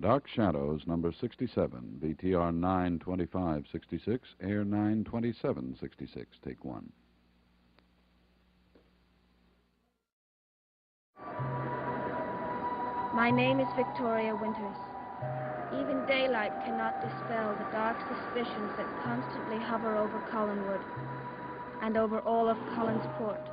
Dark Shadows, number 67, BTR 92566, air 92766, take one. My name is Victoria Winters. Even daylight cannot dispel the dark suspicions that constantly hover over Collinwood and over all of Collinsport.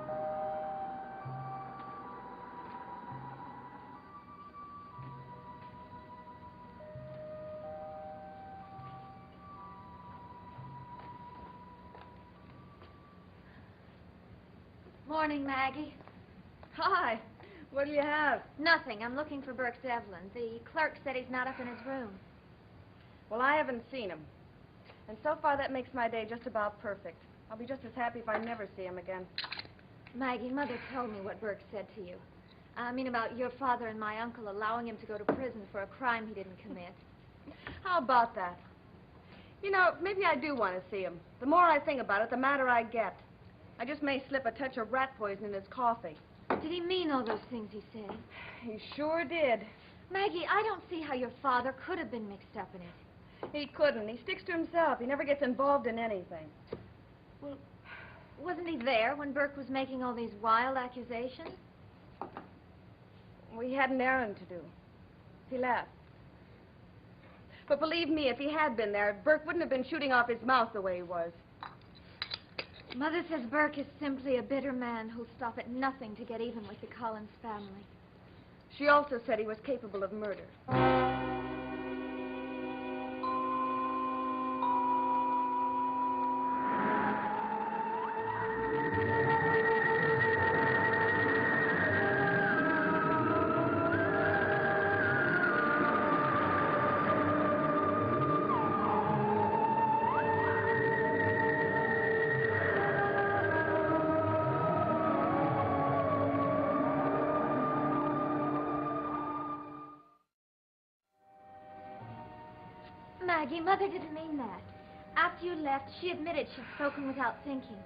Morning, Maggie. Hi. What do you have? Nothing. I'm looking for Burke Devlin. The clerk said he's not up in his room. Well, I haven't seen him. And so far, that makes my day just about perfect. I'll be just as happy if I never see him again. Maggie, Mother told me what Burke said to you. I mean about your father and my uncle allowing him to go to prison for a crime he didn't commit. How about that? You know, maybe I do want to see him. The more I think about it, the madder I get. I just may slip a touch of rat poison in his coffee. Did he mean all those things he said? He sure did. Maggie, I don't see how your father could have been mixed up in it. He couldn't. He sticks to himself. He never gets involved in anything. Well, wasn't he there when Burke was making all these wild accusations? We had an errand to do. He left. But believe me, if he had been there, Burke wouldn't have been shooting off his mouth the way he was. Mother says Burke is simply a bitter man who'll stop at nothing to get even with the Collins family. She also said he was capable of murder. Maggie, Mother didn't mean that. After you left, she admitted she'd spoken without thinking.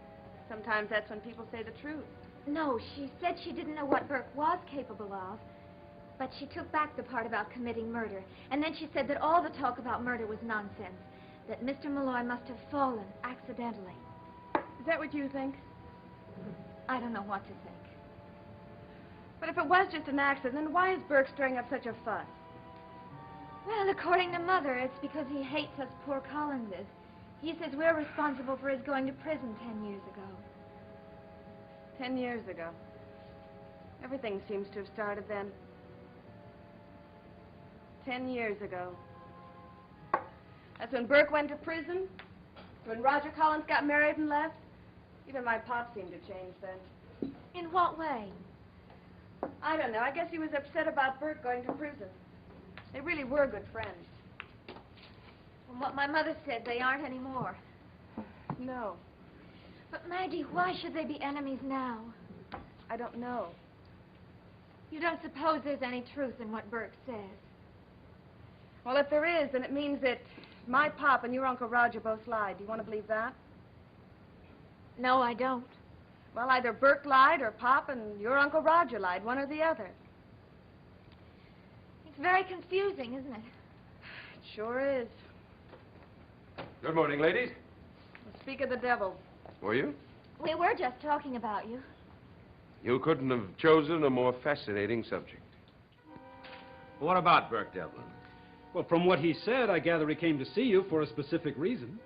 Sometimes that's when people say the truth. No, she said she didn't know what Burke was capable of, but she took back the part about committing murder. And then she said that all the talk about murder was nonsense, that Mr. Malloy must have fallen accidentally. Is that what you think? I don't know what to think. But if it was just an accident, then why is Burke stirring up such a fuss? Well, according to Mother, it's because he hates us poor Collinses. He says we're responsible for his going to prison 10 years ago. 10 years ago. Everything seems to have started then. 10 years ago. That's when Burke went to prison, when Roger Collins got married and left. Even my pop seemed to change then. In what way? I don't know. I guess he was upset about Burke going to prison. They really were good friends. From what my mother said, they aren't anymore. No. But, Maggie, why should they be enemies now? I don't know. You don't suppose there's any truth in what Burke says? Well, if there is, then it means that my pop and your Uncle Roger both lied. Do you want to believe that? No, I don't. Well, either Burke lied or Pop and your Uncle Roger lied, one or the other. It's very confusing, isn't it? It sure is. Good morning, ladies. Well, speak of the devil. Were you? We were just talking about you. You couldn't have chosen a more fascinating subject. What about Burke Devlin? Well, from what he said, I gather he came to see you for a specific reason.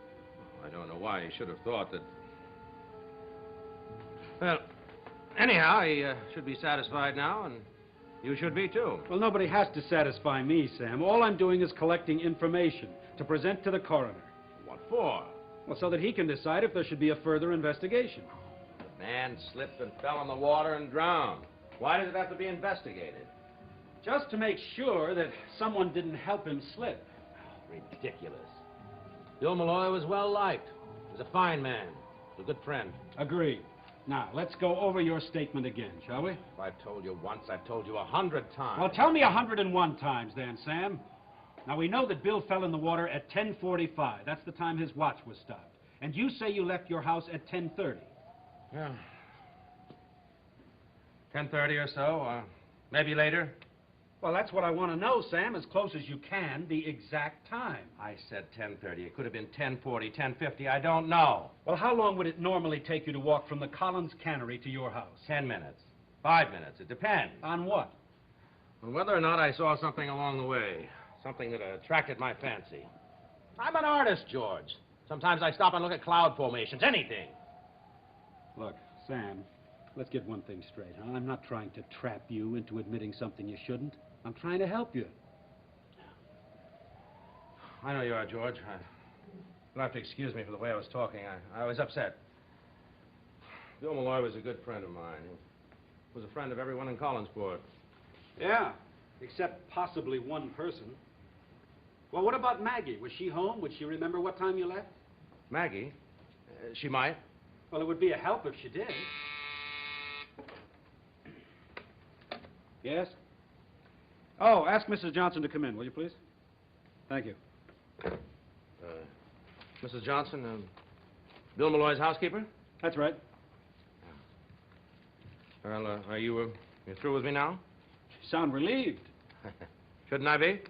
I don't know why he should have thought that... Well, anyhow, he should be satisfied now, and you should be, too. Well, nobody has to satisfy me, Sam. All I'm doing is collecting information to present to the coroner. What for? Well, so that he can decide if there should be a further investigation. The man slipped and fell in the water and drowned. Why does it have to be investigated? Just to make sure that someone didn't help him slip. Ridiculous. Bill Malloy was well liked. He was a fine man. He was a good friend. Agreed. Now, let's go over your statement again, shall we? If I've told you once, I've told you 100 times. Well, tell me 101 times then, Sam. Now, we know that Bill fell in the water at 10:45. That's the time his watch was stopped. And you say you left your house at 10:30. Yeah. 10:30 or so, maybe later. Well, that's what I want to know, Sam, as close as you can, the exact time. I said 10:30. It could have been 10:40, 10:50. I don't know. Well, how long would it normally take you to walk from the Collins Cannery to your house? 10 minutes. 5 minutes. It depends. On what? On whether or not I saw something along the way. Something that attracted my fancy. I'm an artist, George. Sometimes I stop and look at cloud formations. Anything. Look, Sam, let's get one thing straight, huh? I'm not trying to trap you into admitting something you shouldn't. I'm trying to help you. I know you are, George. You'll have to excuse me for the way I was talking. I was upset. Bill Malloy was a good friend of mine. He was a friend of everyone in Collinsport. Yeah, except possibly one person. Well, what about Maggie? Was she home? Would she remember what time you left? Maggie? She might. Well, it would be a help if she did. Yes? Oh, ask Mrs. Johnson to come in, will you, please? Thank you. Mrs. Johnson, Bill Malloy's housekeeper? That's right. Well, are you through with me now? You sound relieved. Shouldn't I be?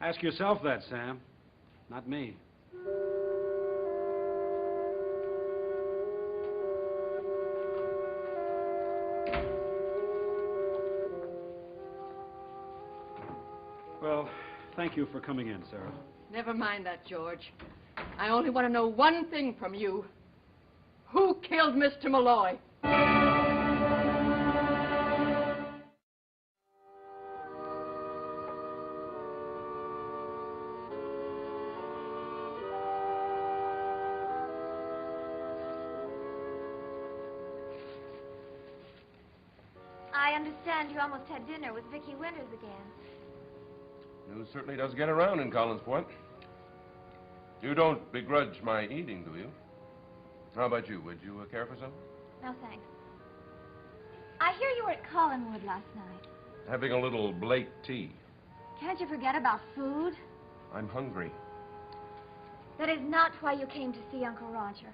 Ask yourself that, Sam. Not me. Well, thank you for coming in, Sarah. Never mind that, George. I only want to know one thing from you. Who killed Mr. Malloy? I understand you almost had dinner with Vicki Winters again. News certainly does get around in Collinsport. You don't begrudge my eating, do you? How about you? Would you care for some? No, thanks. I hear you were at Collinwood last night. Having a little Blake tea. Can't you forget about food? I'm hungry. That is not why you came to see Uncle Roger.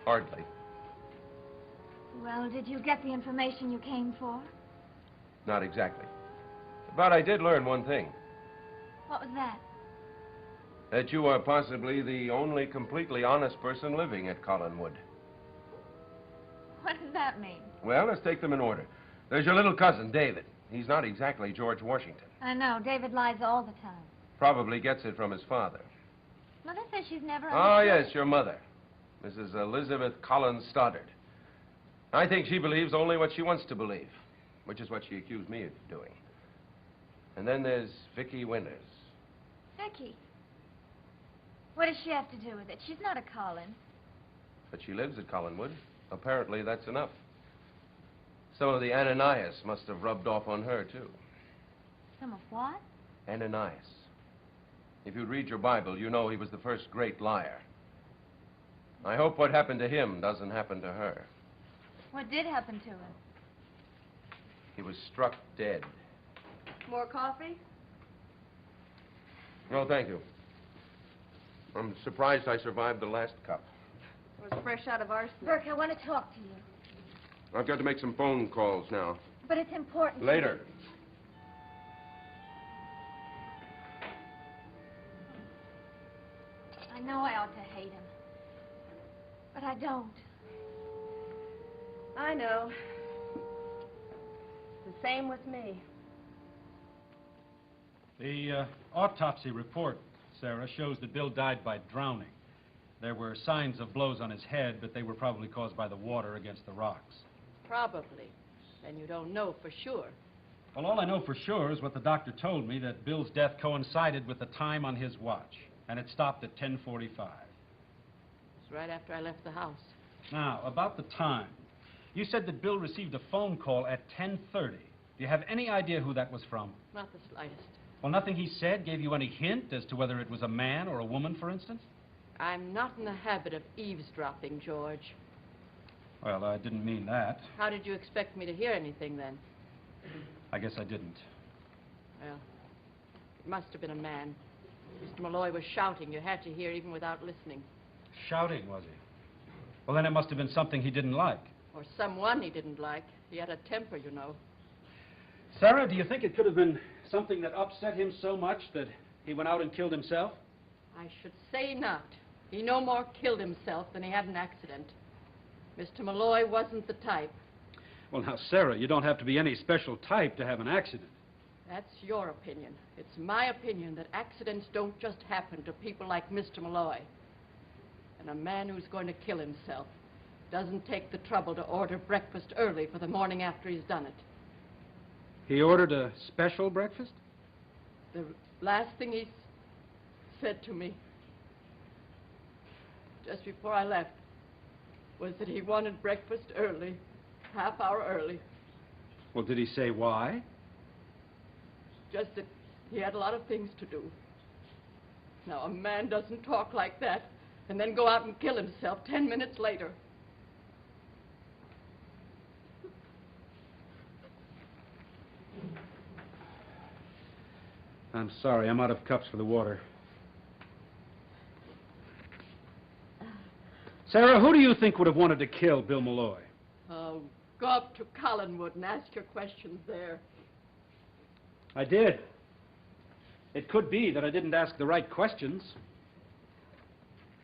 Hardly. Well, did you get the information you came for? Not exactly. But I did learn one thing. What was that? That you are possibly the only completely honest person living at Collinwood. What does that mean? Well, let's take them in order. There's your little cousin, David. He's not exactly George Washington. I know. David lies all the time. Probably gets it from his father. Mother says she's never Oh, understood. yes, your mother. Mrs. Elizabeth Collins Stoddard. I think she believes only what she wants to believe, which is what she accused me of doing. And then there's Vicki Winters. Vicki. What does she have to do with it? She's not a Collins. But she lives at Collinwood. Apparently, that's enough. Some of the Ananias must have rubbed off on her, too. Some of what? Ananias. If you'd read your Bible, you know he was the first great liar. I hope what happened to him doesn't happen to her. What did happen to him? He was struck dead. More coffee? No, thank you. I'm surprised I survived the last cup. It was fresh out of arsenic. Burke, I want to talk to you. I've got to make some phone calls now. But it's important. Later. I know I ought to hate him. But I don't. I know. The same with me. The autopsy report, Sarah, shows that Bill died by drowning. There were signs of blows on his head, but they were probably caused by the water against the rocks. Probably. And you don't know for sure. Well, all I know for sure is what the doctor told me, that Bill's death coincided with the time on his watch, and it stopped at 10:45. It's right after I left the house. Now, about the time. You said that Bill received a phone call at 10:30. Do you have any idea who that was from? Not the slightest. Well, nothing he said gave you any hint as to whether it was a man or a woman, for instance? I'm not in the habit of eavesdropping, George. Well, I didn't mean that. How did you expect me to hear anything then? I guess I didn't. Well, it must have been a man. Mr. Malloy was shouting. You had to hear even without listening. Shouting, was he? Well, then it must have been something he didn't like. Or someone he didn't like. He had a temper, you know. Sarah, do you think it could have been something that upset him so much that he went out and killed himself? I should say not. He no more killed himself than he had an accident. Mr. Malloy wasn't the type. Well, now, Sarah, you don't have to be any special type to have an accident. That's your opinion. It's my opinion that accidents don't just happen to people like Mr. Malloy. And a man who's going to kill himself doesn't take the trouble to order breakfast early for the morning after he's done it. He ordered a special breakfast? The last thing he said to me, just before I left, was that he wanted breakfast early, half hour early. Well, did he say why? Just that he had a lot of things to do. Now, a man doesn't talk like that and then go out and kill himself 10 minutes later. I'm sorry, I'm out of cups for the water. Sarah, who do you think would have wanted to kill Bill Malloy? Oh, go up to Collinwood and ask your questions there. I did. It could be that I didn't ask the right questions.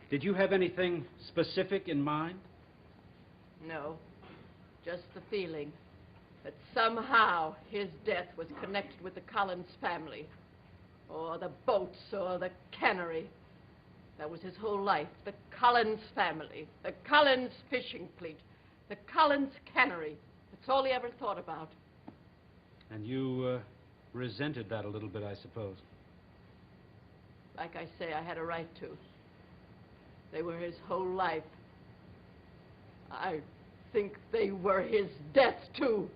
Did you have anything specific in mind? No, just the feeling that somehow his death was connected with the Collins family, or the boats, or the cannery. That was his whole life. The Collins family, the Collins fishing fleet, the Collins cannery. That's all he ever thought about. And you resented that a little bit, I suppose. Like I say, I had a right to. They were his whole life. I think they were his death, too.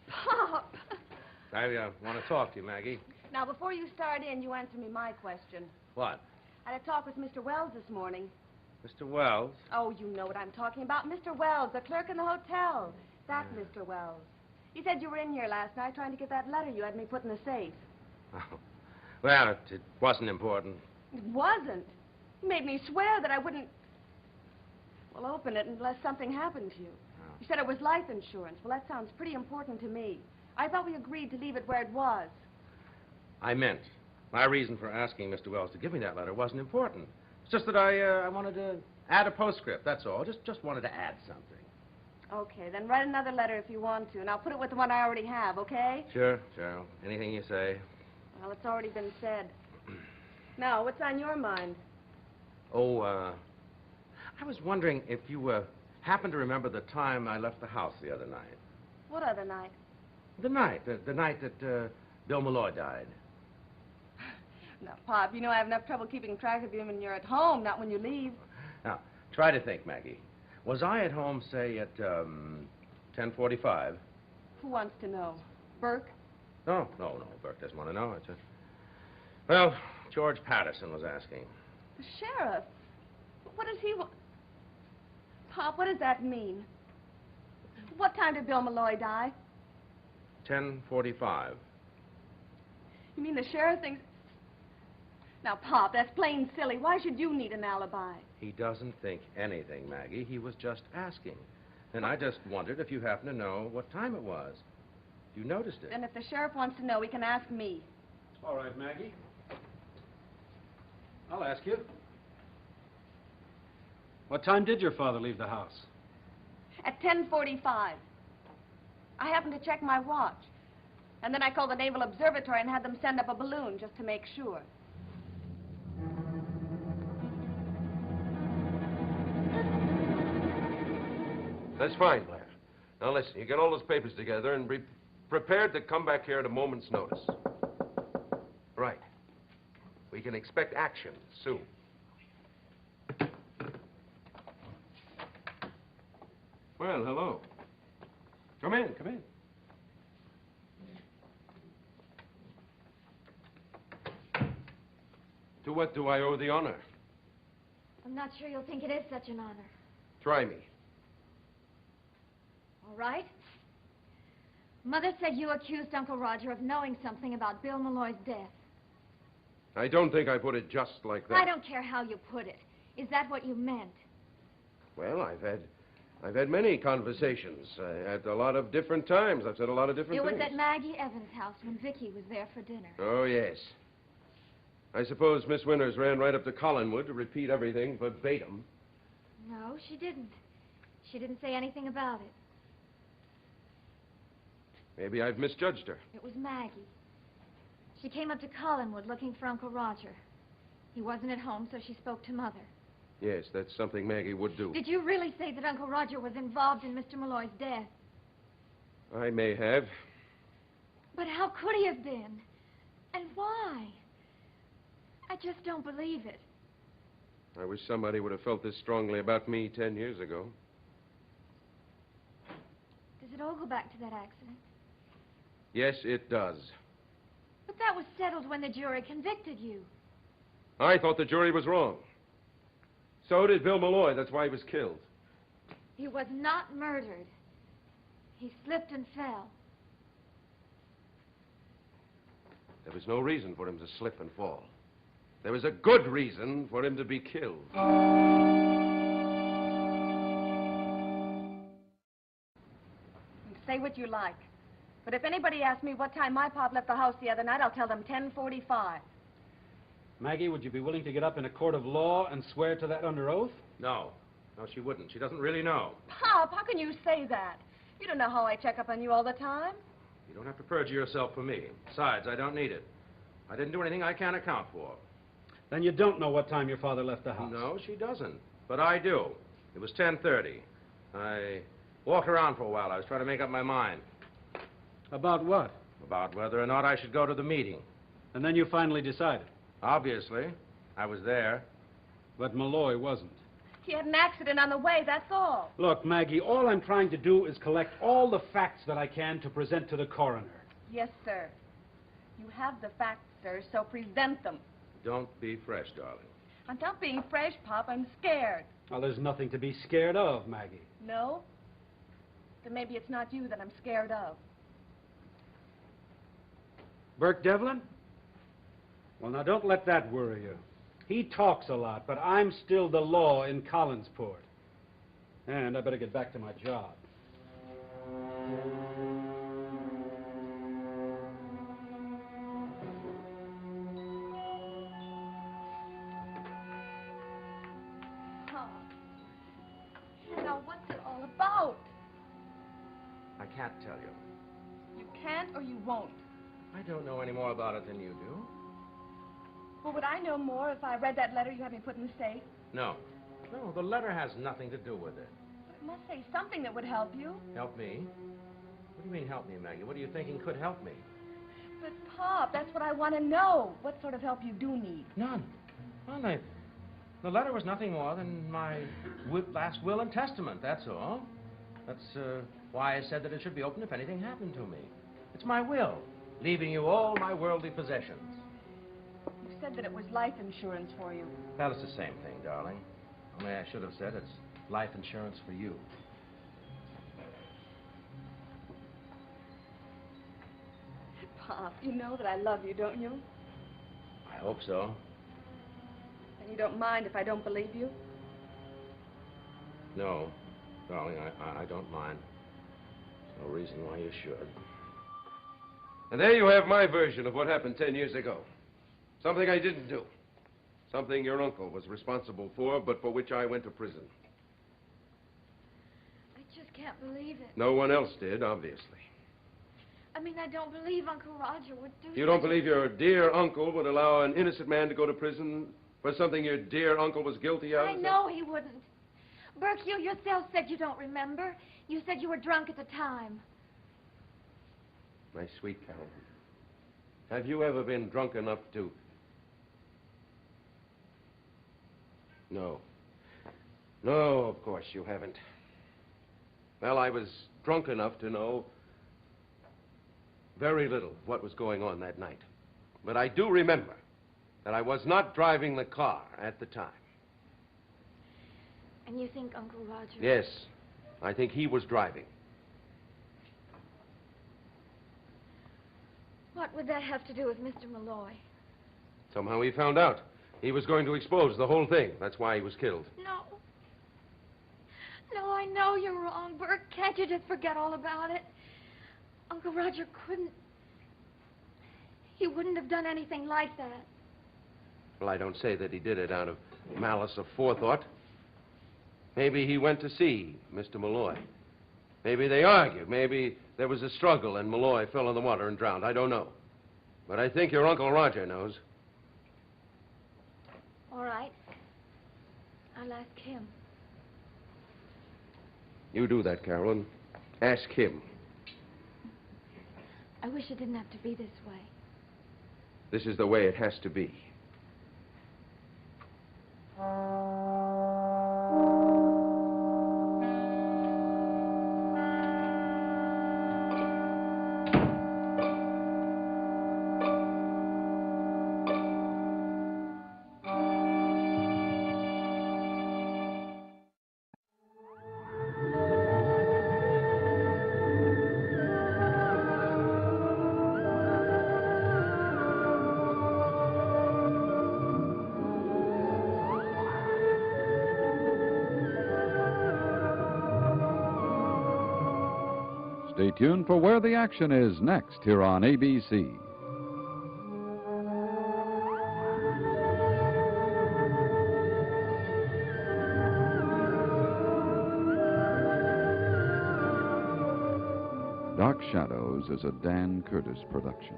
Pop! I want to talk to you, Maggie. Now, before you start in, you answer me my question. What? I had a talk with Mr. Wells this morning. Mr. Wells? Oh, you know what I'm talking about. Mr. Wells, the clerk in the hotel. That Mr. Wells. He said you were in here last night trying to get that letter you had me put in the safe. Oh. Well, it wasn't important. It wasn't. He made me swear that I wouldn't, well, open it unless something happened to you. Oh. He said it was life insurance. Well, that sounds pretty important to me. I thought we agreed to leave it where it was. I meant my reason for asking Mr. Wells to give me that letter wasn't important. It's just that I wanted to add a postscript, that's all. Just wanted to add something. Okay, then write another letter if you want to, and I'll put it with the one I already have, okay? Sure. Anything you say. Well, it's already been said. Now, what's on your mind? Oh, I was wondering if you happen to remember the time I left the house the other night. What other night? The night that Bill Malloy died. Now, Pop, you know I have enough trouble keeping track of you when you're at home, not when you leave. Now, try to think, Maggie. Was I at home, say, at 10:45? Who wants to know? Burke? No. Burke doesn't want to know. Well, George Patterson was asking. The sheriff? What does he want? Pop, what does that mean? What time did Bill Malloy die? 10:45. You mean the sheriff thinks... Now, Pop, that's plain silly. Why should you need an alibi? He doesn't think anything, Maggie. He was just asking. And I just wondered if you happen to know what time it was. You noticed it. And if the sheriff wants to know, he can ask me. All right, Maggie. I'll ask you. What time did your father leave the house? At 10:45. I happened to check my watch. And then I called the Naval Observatory and had them send up a balloon just to make sure. That's fine, Blair. Now listen, you get all those papers together and be prepared to come back here at a moment's notice. Right. We can expect action soon. Well, hello. Come in. To what do I owe the honor? I'm not sure you'll think it is such an honor. Try me. All right. Mother said you accused Uncle Roger of knowing something about Bill Malloy's death. I don't think I put it just like that. I don't care how you put it. Is that what you meant? Well, I've had many conversations at a lot of different times. I've said a lot of different It things. was at Maggie Evans' house when Vicky was there for dinner. Oh, yes. I suppose Miss Winters ran right up to Collinwood to repeat everything verbatim. No, she didn't. She didn't say anything about it. Maybe I've misjudged her. It was Maggie. She came up to Collinwood looking for Uncle Roger. He wasn't at home, so she spoke to Mother. Yes, that's something Maggie would do. Did you really say that Uncle Roger was involved in Mr. Malloy's death? I may have. But how could he have been? And why? I just don't believe it. I wish somebody would have felt this strongly about me 10 years ago. Does it all go back to that accident? Yes, it does. But that was settled when the jury convicted you. I thought the jury was wrong. So did Bill Malloy. That's why he was killed. He was not murdered. He slipped and fell. There was no reason for him to slip and fall. There was a good reason for him to be killed. Say what you like. But if anybody asks me what time my pop left the house the other night, I'll tell them 10:45. Maggie, would you be willing to get up in a court of law and swear to that under oath? No. No, she wouldn't. She doesn't really know. Pop, how can you say that? You don't know how I check up on you all the time. You don't have to perjure yourself for me. Besides, I don't need it. I didn't do anything I can't account for. Then you don't know what time your father left the house. No, she doesn't. But I do. It was 10:30. I walked around for a while. I was trying to make up my mind About what? about whether or not I should go to the meeting. And then you finally decided. Obviously, I was there. But Malloy wasn't. He had an accident on the way, that's all. Look, Maggie, all I'm trying to do is collect all the facts that I can to present to the coroner. Yes, sir. You have the facts, sir, so present them. Don't be fresh, darling. I'm not being fresh, Pop. I'm scared. Well, there's nothing to be scared of, Maggie. No? Then maybe it's not you that I'm scared of. Burke Devlin? Well, now, don't let that worry you. He talks a lot, but I'm still the law in Collinsport. And I better get back to my job. Pop. Now, what's it all about? I can't tell you. You can't or you won't. I don't know any more about it than you do. Well, would I know more if I read that letter you had me put in the safe? No. No, the letter has nothing to do with it. But it must say something that would help you. Help me? What do you mean, help me, Maggie? What are you thinking could help me? But, Pop, that's what I want to know. What sort of help you do need. None. Well, the letter was nothing more than my last will and testament, that's all. That's why I said that it should be open if anything happened to me. It's my will, leaving you all my worldly possessions. You said that it was life insurance for you. Well, it's the same thing, darling. Only I should have said it's life insurance for you. Pop, you know that I love you, don't you? I hope so. And you don't mind if I don't believe you? No, darling, I don't mind. There's no reason why you should. And there you have my version of what happened 10 years ago. Something I didn't do. Something your uncle was responsible for, but for which I went to prison. I just can't believe it. No one else did, obviously. I mean, I don't believe Uncle Roger would do You don't such a- believe your dear uncle would allow an innocent man to go to prison for something your dear uncle was guilty of? I know he wouldn't. Burke, you yourself said you don't remember. You said you were drunk at the time. My sweet Carolyn, have you ever been drunk enough to... No. No, of course you haven't. Well, I was drunk enough to know very little of what was going on that night. But I do remember that I was not driving the car at the time. And you think Uncle Roger... Yes, I think he was driving. What would that have to do with Mr. Malloy? Somehow he found out. He was going to expose the whole thing. That's why he was killed. No. No, I know you're wrong, Burke. Can't you just forget all about it? Uncle Roger couldn't. He wouldn't have done anything like that. Well, I don't say that he did it out of malice of forethought. Maybe he went to see Mr. Malloy. Maybe they argued. Maybe there was a struggle and Malloy fell in the water and drowned. I don't know. But I think your Uncle Roger knows. All right. I'll ask him. You do that, Carolyn. Ask him. I wish it didn't have to be this way. This is the way it has to be. Stay tuned for Where the Action Is next here on ABC. Dark Shadows is a Dan Curtis production.